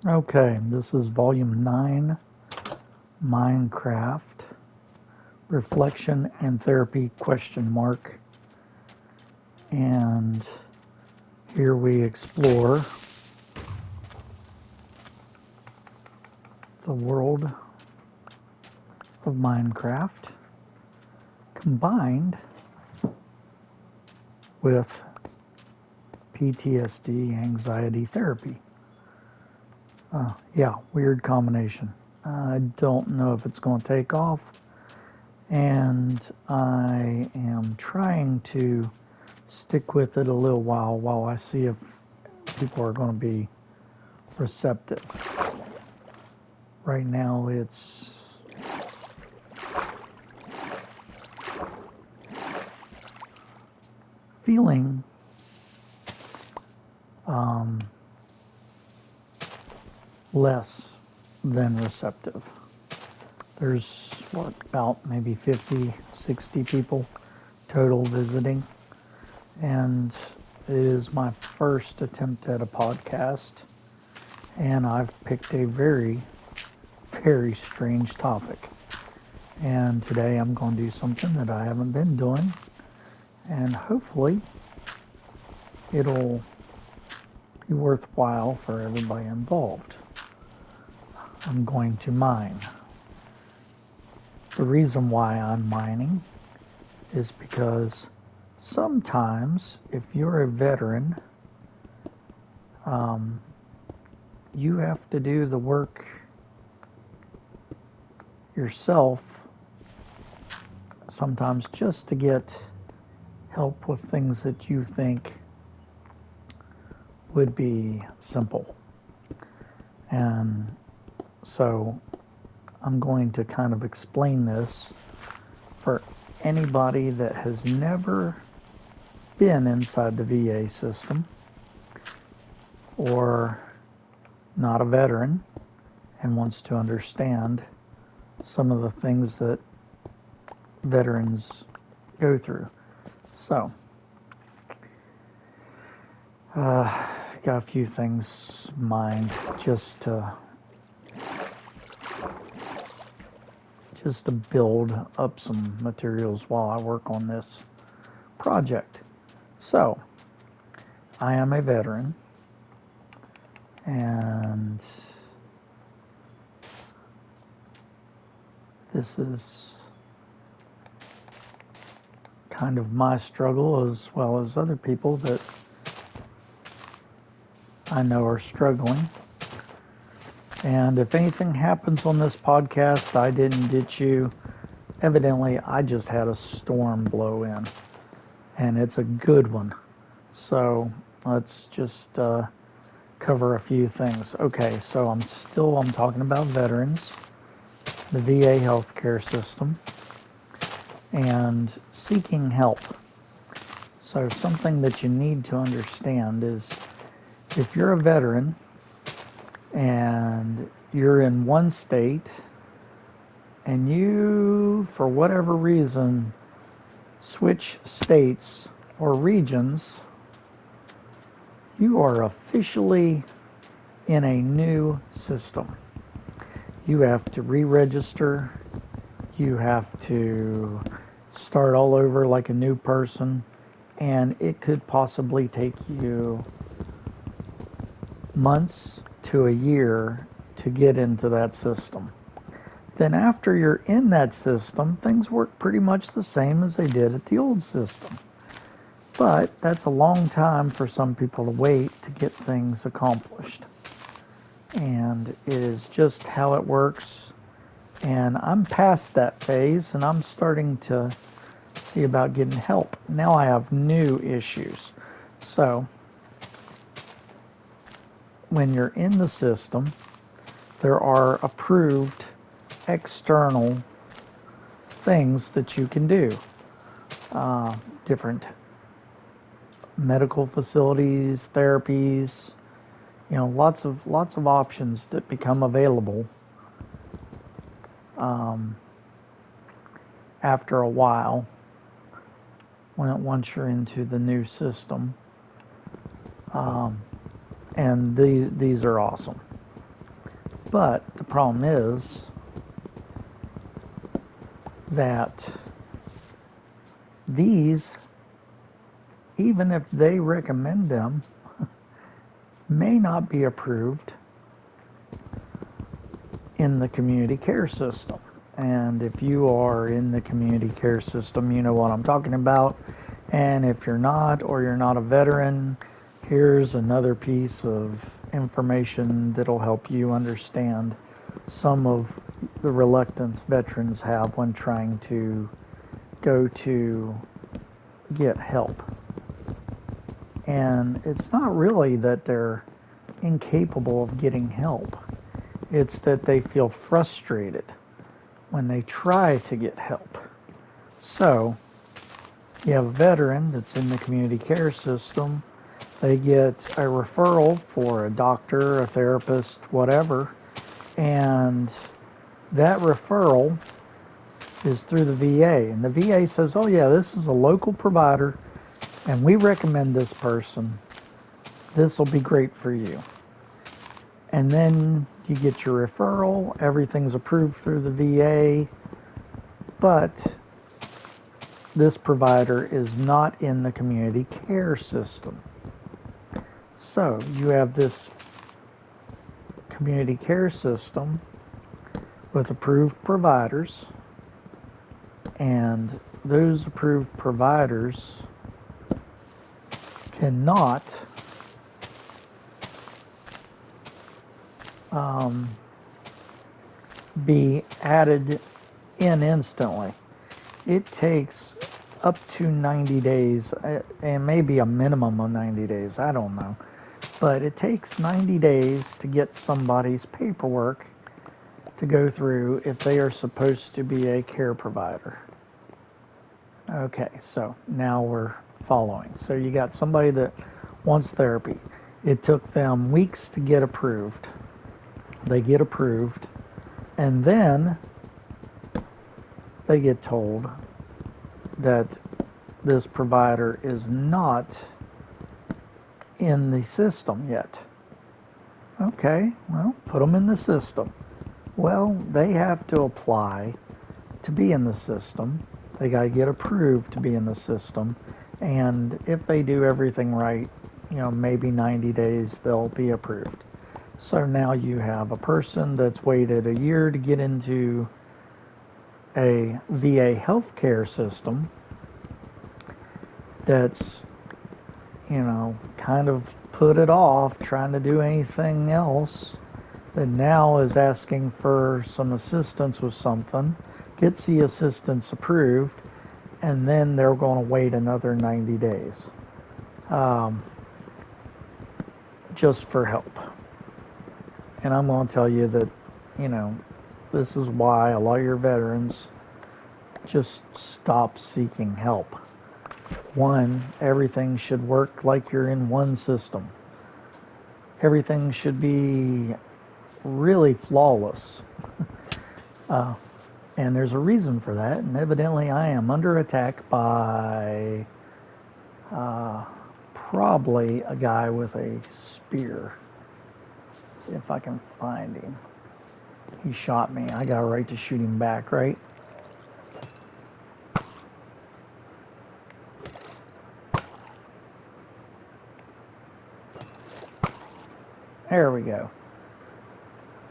Okay, this is volume 9, Minecraft, Reflection and Therapy question mark. And here we explore the world of Minecraft combined with PTSD anxiety therapy. Yeah, weird combination. I don't know if it's going to take off, and I am trying to stick with it a little while I see if people are going to be receptive. Right now, it's feeling less than receptive. There's about maybe 50, 60 people total visiting, and it is my first attempt at a podcast, and I've picked a very, very strange topic. And today I'm going to do something that I haven't been doing, and hopefully it'll be worthwhile for everybody involved. I'm going to mine. The reason why I'm mining is because sometimes if you're a veteran, you have to do the work yourself, sometimes just to get help with things that you think would be simple. And so I'm going to kind of explain this for anybody that has never been inside the VA system or not a veteran and wants to understand some of the things that veterans go through. So, got a few things in mind just to build up some materials while I work on this project. So, I am a veteran, and this is kind of my struggle as well as other people that I know are struggling. And if anything happens on this podcast, I didn't ditch you. Evidently, I just had a storm blow in, and it's a good one. So let's just cover a few things. Okay, so I'm talking about veterans, the VA healthcare system, and seeking help. So something that you need to understand is if you're a veteran and you're in one state and you, for whatever reason, switch states or regions, you are officially in a new system. You have to re-register. You have to start all over like a new person, and it could possibly take you months to a year to get into that system. Then after you're in that system, things work pretty much the same as they did at the old system. But that's a long time for some people to wait to get things accomplished. And it is just how it works. And I'm past that phase, and I'm starting to see about getting help. Now I have new issues. So when you're in the system, there are approved external things that you can do. Different medical facilities, therapies, lots of options that become available after a while once you're into the new system. And these are awesome. But the problem is that these, even if they recommend them, may not be approved in the community care system. And if you are in the community care system, you know what I'm talking about. And if you're not, or you're not a veteran, here's another piece of information that'll help you understand some of the reluctance veterans have when trying to go to get help. And it's not really that they're incapable of getting help. It's that they feel frustrated when they try to get help. So, you have a veteran that's in the community care system. They get a referral for a doctor, a therapist, whatever, and that referral is through the VA. And the VA says, oh yeah, this is a local provider, and we recommend this person. This will be great for you. And then you get your referral, everything's approved through the VA, but this provider is not in the community care system. So you have this community care system with approved providers, and those approved providers cannot be added in instantly. It takes up to 90 days, and maybe a minimum of 90 days, I don't know. But it takes 90 days to get somebody's paperwork to go through if they are supposed to be a care provider. Okay, so now we're following. So you got somebody that wants therapy. It took them weeks to get approved. They get approved, and then they get told that this provider is not in the system yet. Okay, well, put them in the system. Well, they have to apply to be in the system. They got to get approved to be in the system. And if they do everything right, maybe 90 days they'll be approved. So now you have a person that's waited a year to get into a VA healthcare system that's, kind of put it off trying to do anything else, that now is asking for some assistance with something, gets the assistance approved, and then they're going to wait another 90 days just for help. And I'm going to tell you that, this is why a lot of your veterans just stop seeking help. One, everything should work like you're in one system. Everything should be really flawless. And there's a reason for that, and evidently I am under attack by probably a guy with a spear. See if I can find him. He shot me. I got a right to shoot him back, right? There we go.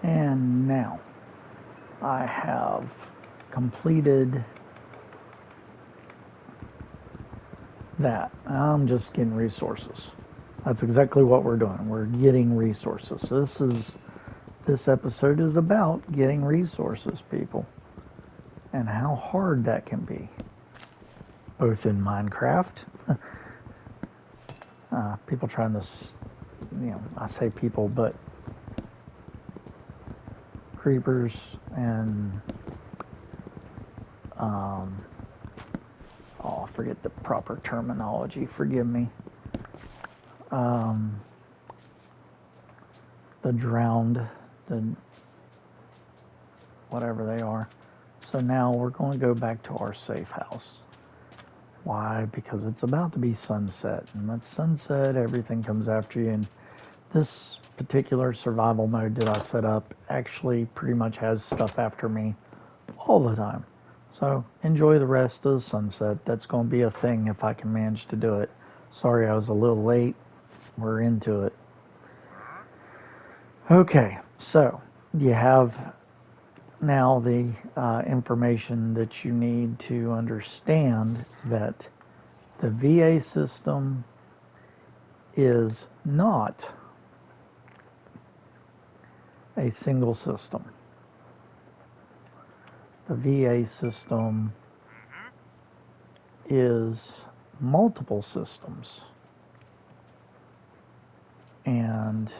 And now I have completed that. I'm just getting resources. That's exactly what we're doing. We're getting resources. This episode is about getting resources, people, and how hard that can be, both in Minecraft. People trying to, I say people, but creepers and I forget the proper terminology, forgive me. The drowned, the whatever they are. So now we're going to go back to our safe house. Why? Because it's about to be sunset, and at sunset everything comes after you, and This particular survival mode that I set up actually pretty much has stuff after me all the time. So enjoy the rest of the sunset. That's going to be a thing if I can manage to do it. Sorry I was a little late. We're into it. Okay, so you have now the information that you need to understand that the VA system is not a single system. The VA system is multiple systems. And,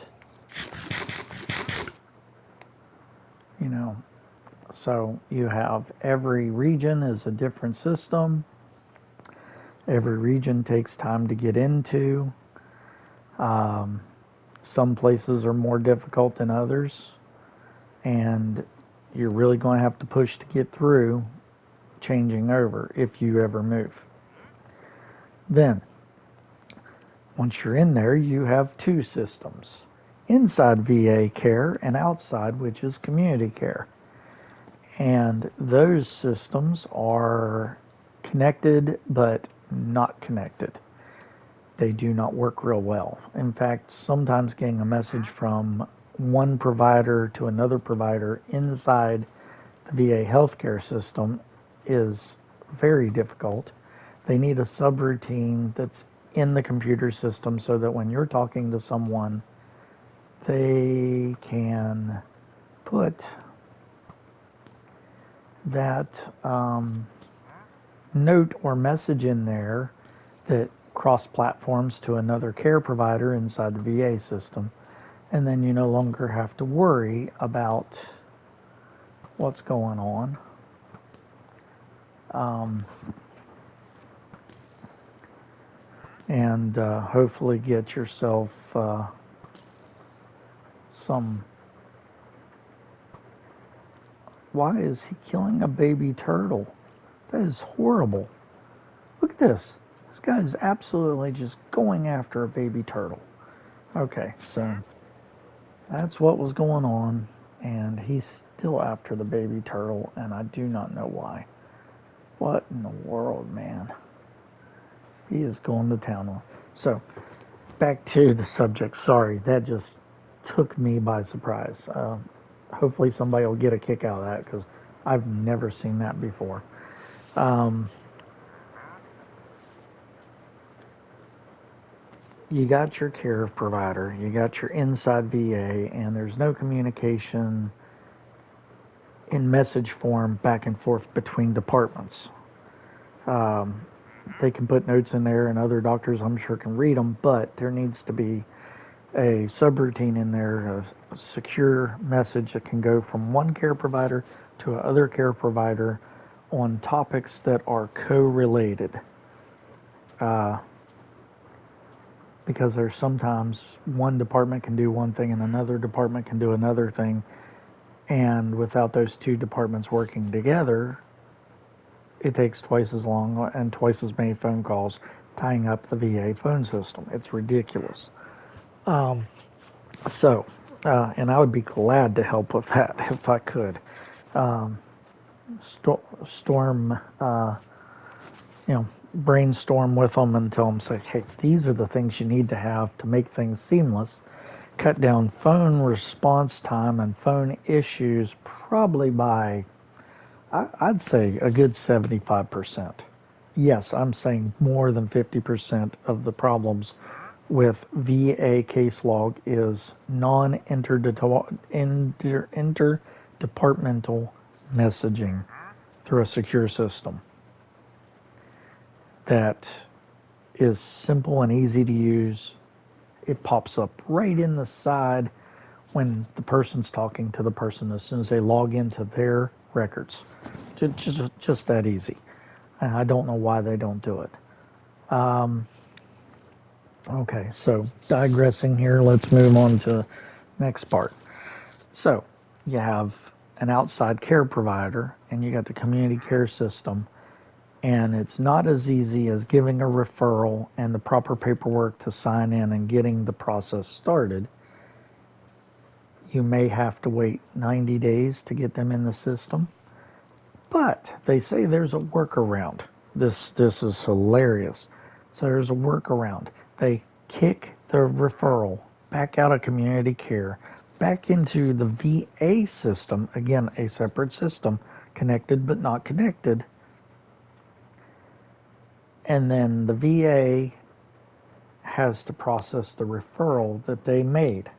you know, so you have every region is a different system. Every region takes time to get into. Um, some places are more difficult than others. And you're really going to have to push to get through changing over if you ever move. Then, once you're in there, you have two systems. Inside VA care and outside, which is community care. And those systems are connected but not connected. They do not work real well. In fact, sometimes getting a message from one provider to another provider inside the VA healthcare system is very difficult. They need a subroutine that's in the computer system so that when you're talking to someone, they can put that note or message in there that cross platforms to another care provider inside the VA system. And then you no longer have to worry about what's going on. And hopefully get yourself some. Why is he killing a baby turtle? That is horrible. Look at this. This guy is absolutely just going after a baby turtle. Okay, so that's what was going on, and he's still after the baby turtle, and I do not know why. What in the world, man? He is going to town on. So, back to the subject. Sorry, that just took me by surprise. Hopefully somebody will get a kick out of that because I've never seen that before. You got your care provider, you got your inside VA, and there's no communication in message form back and forth between departments. They can put notes in there, and other doctors, I'm sure, can read them, but there needs to be a subroutine in there, a secure message that can go from one care provider to another care provider on topics that are co-related. Because there's sometimes one department can do one thing and another department can do another thing, and without those two departments working together, it takes twice as long and twice as many phone calls tying up the VA phone system. It's ridiculous. And I would be glad to help with that if I could. Storm, brainstorm with them and tell them, say, hey, these are the things you need to have to make things seamless. Cut down phone response time and phone issues probably by, I'd say, a good 75%. Yes, I'm saying more than 50% of the problems with VA case log is interdepartmental messaging through a secure system that is simple and easy to use. It pops up right in the side when the person's talking to the person as soon as they log into their records. Just that easy. And I don't know why they don't do it. Okay, so digressing here, let's move on to the next part. So you have an outside care provider and you got the community care system, and it's not as easy as giving a referral and the proper paperwork to sign in and getting the process started. You may have to wait 90 days to get them in the system, but they say there's a workaround. This is hilarious. So there's a workaround. They kick the referral back out of community care, back into the VA system, again, a separate system, connected but not connected. And then the VA has to process the referral that they made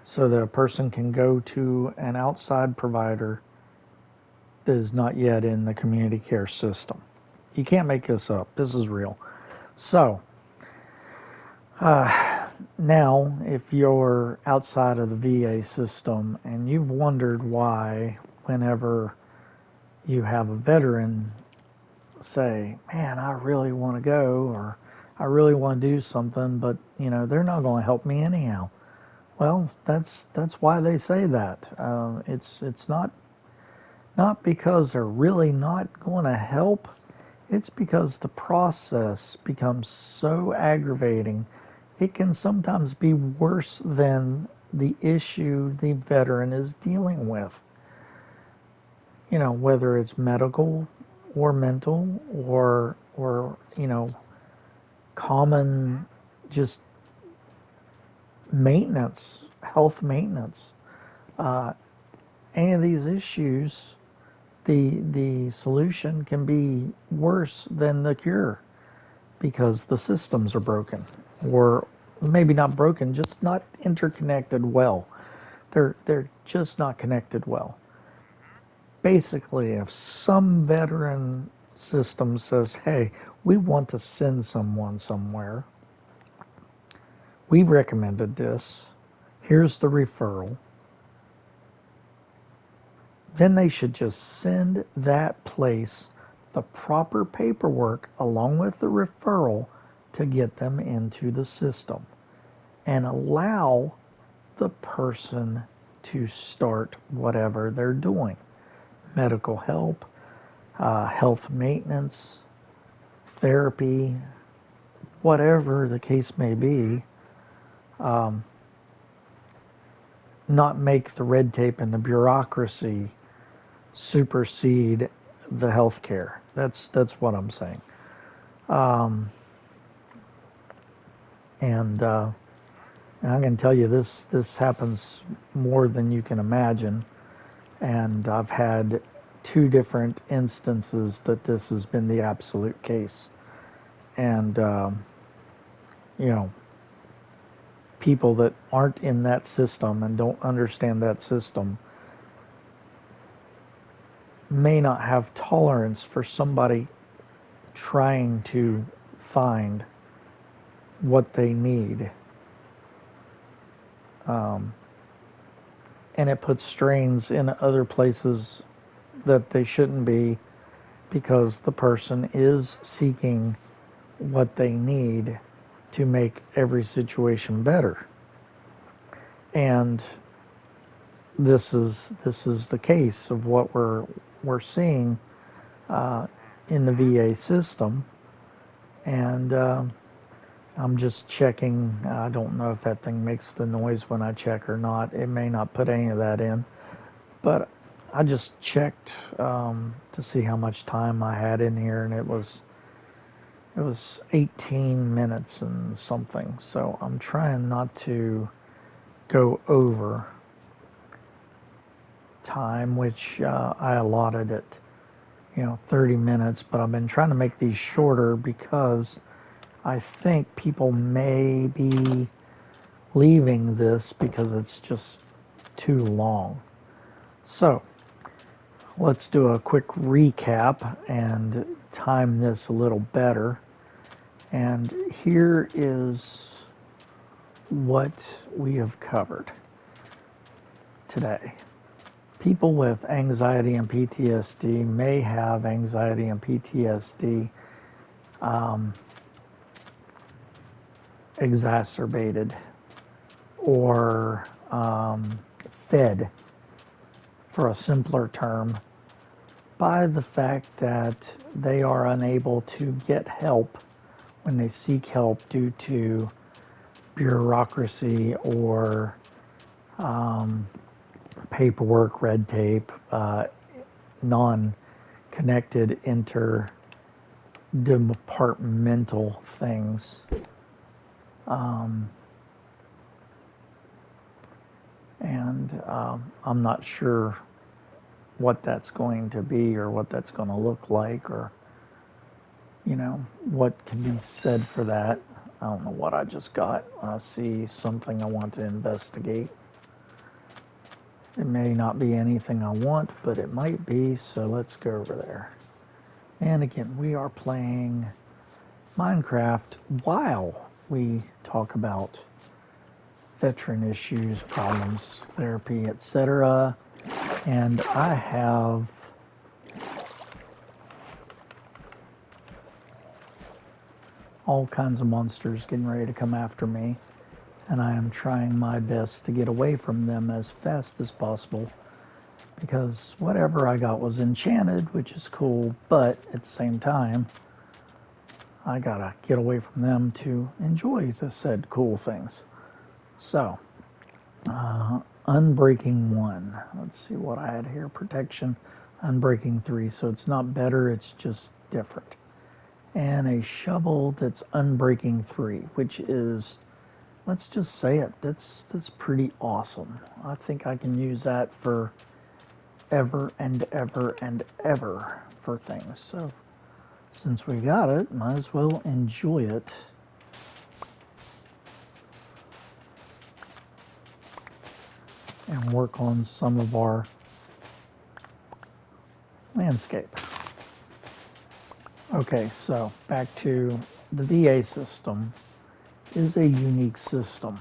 so that a person can go to an outside provider that is not yet in the community care system. You can't make this up. This is real. So, now, if you're outside of the VA system and you've wondered why, whenever you have a veteran say, man, I really want to go, or I really want to do something, but they're not going to help me anyhow. Well, that's why they say that. It's not because they're really not going to help. It's because the process becomes so aggravating. It can sometimes be worse than the issue the veteran is dealing with. Whether it's medical or mental or common just maintenance, health maintenance. Uh, any of these issues, the solution can be worse than the cure because the systems are broken, or maybe not broken, just not interconnected well. They're just not connected well. Basically, if some veteran system says, "Hey, we want to send someone somewhere. We recommended this. Here's the referral." Then they should just send that place the proper paperwork along with the referral to get them into the system and allow the person to start whatever they're doing. Medical help, health maintenance, therapy, whatever the case may be. Um, Not make the red tape and the bureaucracy supersede the healthcare. That's what I'm saying. Um, and I can tell you this happens more than you can imagine. And I've had two different instances that this has been the absolute case. And you know, people that aren't in that system and don't understand that system may not have tolerance for somebody trying to find what they need. Um, and it puts strains in other places that they shouldn't be because the person is seeking what they need to make every situation better. And this is the case of what we're seeing uh, in the VA system. And I'm just checking. I don't know if that thing makes the noise when I check or not. It may not put any of that in, but I just checked to see how much time I had in here, and it was 18 minutes and something. So I'm trying not to go over time, which I allotted at 30 minutes, but I've been trying to make these shorter because I think people may be leaving this because it's just too long. So let's do a quick recap and time this a little better. And here is what we have covered today. People with anxiety and PTSD may have anxiety and PTSD exacerbated or fed, for a simpler term, by the fact that they are unable to get help when they seek help due to bureaucracy or paperwork, red tape, non-connected interdepartmental things. And I'm not sure what that's going to be or what that's going to look like, or what can be said for that. I don't know what I just got. I see something I want to investigate. It may not be anything I want, but it might be, so let's go over there. And again, we are playing Minecraft while we talk about veteran issues, problems, therapy, etc. And I have all kinds of monsters getting ready to come after me, and I am trying my best to get away from them as fast as possible, because whatever I got was enchanted, which is cool, but at the same time I gotta get away from them to enjoy the said cool things. So Unbreaking 1, let's see what I had here. Protection, Unbreaking 3, so it's not better, it's just different. And a shovel that's Unbreaking 3, which is, let's just say it, that's pretty awesome. I think I can use that for ever and ever and ever for things. So since we got it, might as well enjoy it. And work on some of our landscape. Okay, so back to the VA system is a unique system.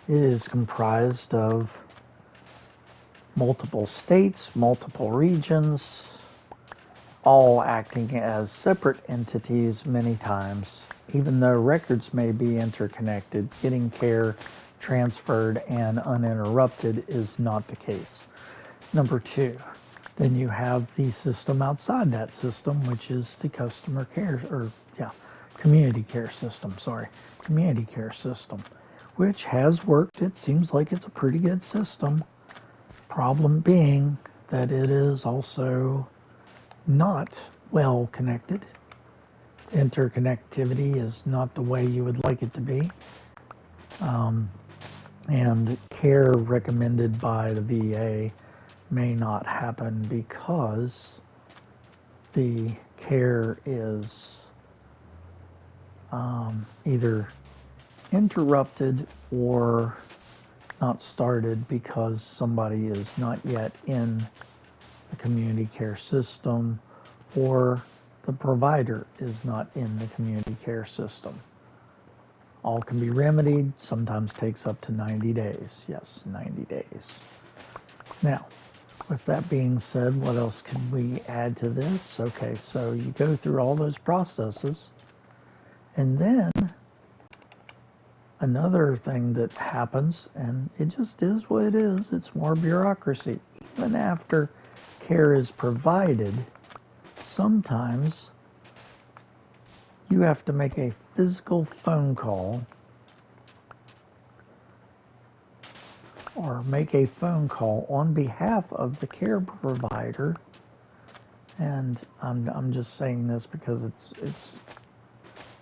It is comprised of multiple states, multiple regions, all acting as separate entities many times. Even though records may be interconnected, getting care transferred and uninterrupted is not the case. Number 2, then you have the system outside that system, which is the customer care, community care system, community care system, which has worked. It seems like it's a pretty good system. Problem being that it is also not well connected. Interconnectivity is not the way you would like it to be. And care recommended by the VA may not happen because the care is either interrupted or not started because somebody is not yet in the community care system, or the provider is not in the community care system. All can be remedied, sometimes takes up to 90 days. Yes, 90 days. Now, with that being said, what else can we add to this? Okay, so you go through all those processes, and then another thing that happens, and it just is what it is, it's more bureaucracy. Even after care is provided, sometimes you have to make a physical phone call or make a phone call on behalf of the care provider. And I'm just saying this because it's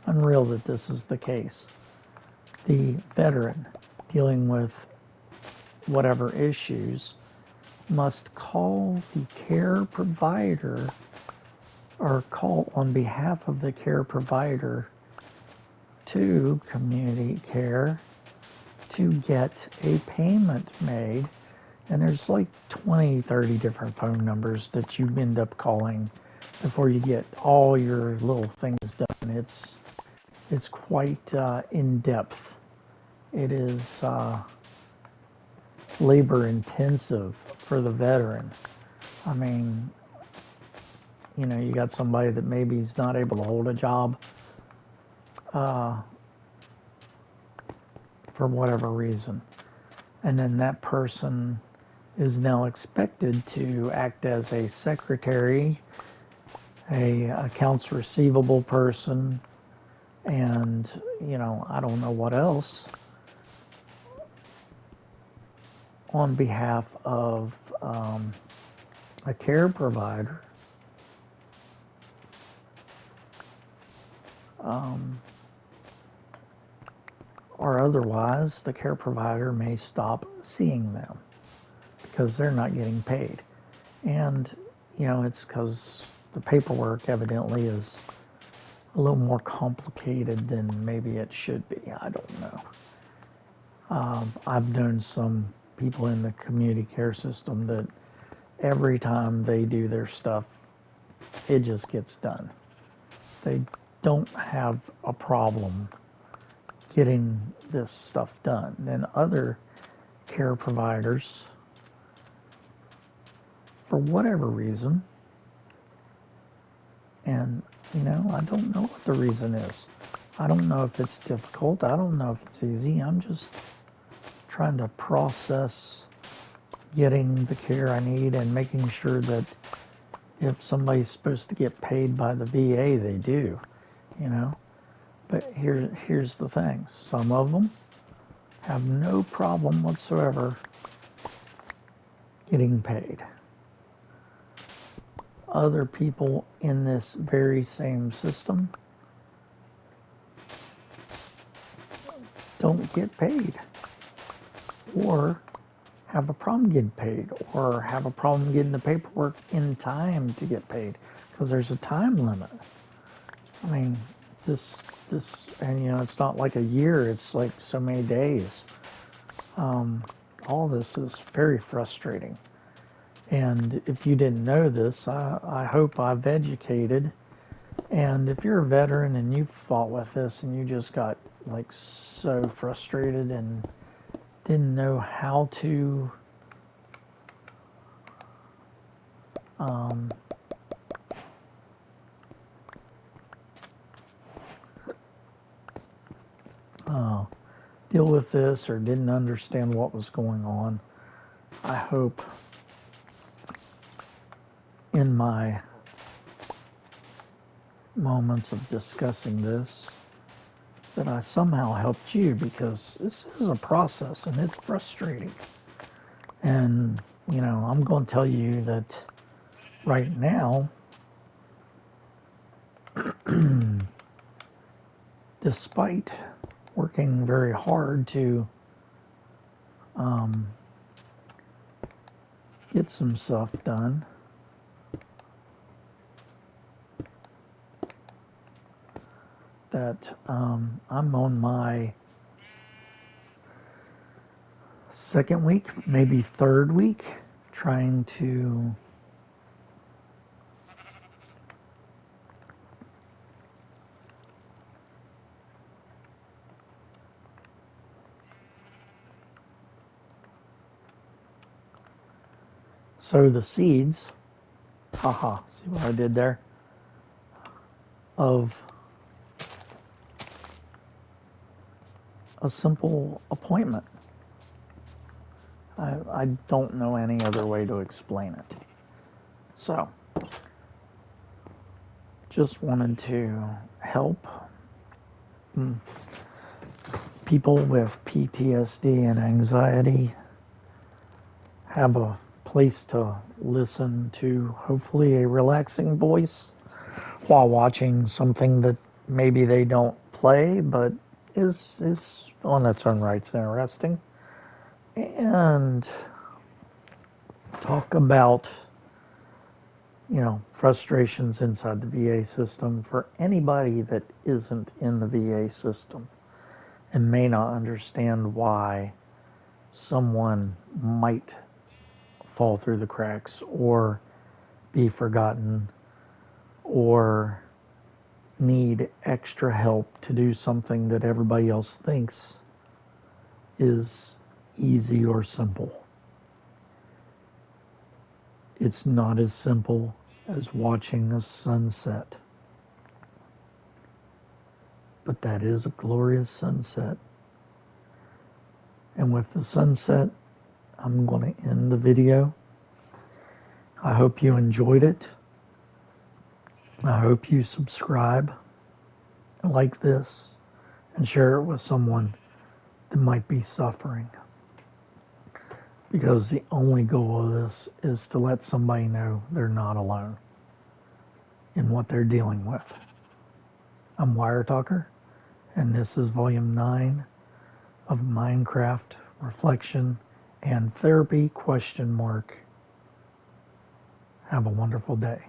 unreal that this is the case. The veteran dealing with whatever issues must call the care provider, or call on behalf of the care provider to community care to get a payment made. And there's like 20, 30 different phone numbers that you end up calling before you get all your little things done. It's quite in depth. It is labor intensive for the veteran. I mean, you got somebody that maybe is not able to hold a job for whatever reason. And then that person is now expected to act as a secretary, a accounts receivable person, and I don't know what else. on behalf of a care provider, or otherwise the care provider may stop seeing them because they're not getting paid. And, it's because the paperwork evidently is a little more complicated than maybe it should be. I don't know. I've known some people in the community care system that every time they do their stuff, it just gets done. They don't have a problem getting this stuff done. And other care providers, for whatever reason, and I don't know what the reason is. I don't know if it's difficult. I don't know if it's easy. I'm just trying to process getting the care I need and making sure that if somebody's supposed to get paid by the VA, they do, you know. But here's the thing. Some of them have no problem whatsoever getting paid. Other people in this very same system don't get paid, or have a problem getting paid, or have a problem getting the paperwork in time to get paid, because there's a time limit. I mean, this, and it's not like a year, it's like so many days. All this is very frustrating. And if you didn't know this, I hope I've educated. And if you're a veteran and you fought with this and you just got like so frustrated and didn't know how to deal with this, or didn't understand what was going on, I hope in my moments of discussing this that I somehow helped you, because this is a process and it's frustrating. And, I'm going to tell you that right now, despite working very hard to get some stuff done, that I'm on my second week, maybe third week, trying to sow the seeds, haha, see what I did there, of a simple appointment. I don't know any other way to explain it. So, just wanted to help people with PTSD and anxiety have a place to listen to, hopefully a relaxing voice, while watching something that maybe they don't play but is on its own rights interesting, and talk about frustrations inside the VA system for anybody that isn't in the VA system and may not understand why someone might fall through the cracks or be forgotten or need extra help to do something that everybody else thinks is easy or simple. It's not as simple as watching a sunset, but that is a glorious sunset. And with the sunset, I'm going to end the video. I hope you enjoyed it. I hope you subscribe, like this, and share it with someone that might be suffering. because the only goal of this is to let somebody know they're not alone in what they're dealing with. I'm Wire Talker, and this is Volume 9 of Minecraft Reflection and Therapy question mark. Have a wonderful day.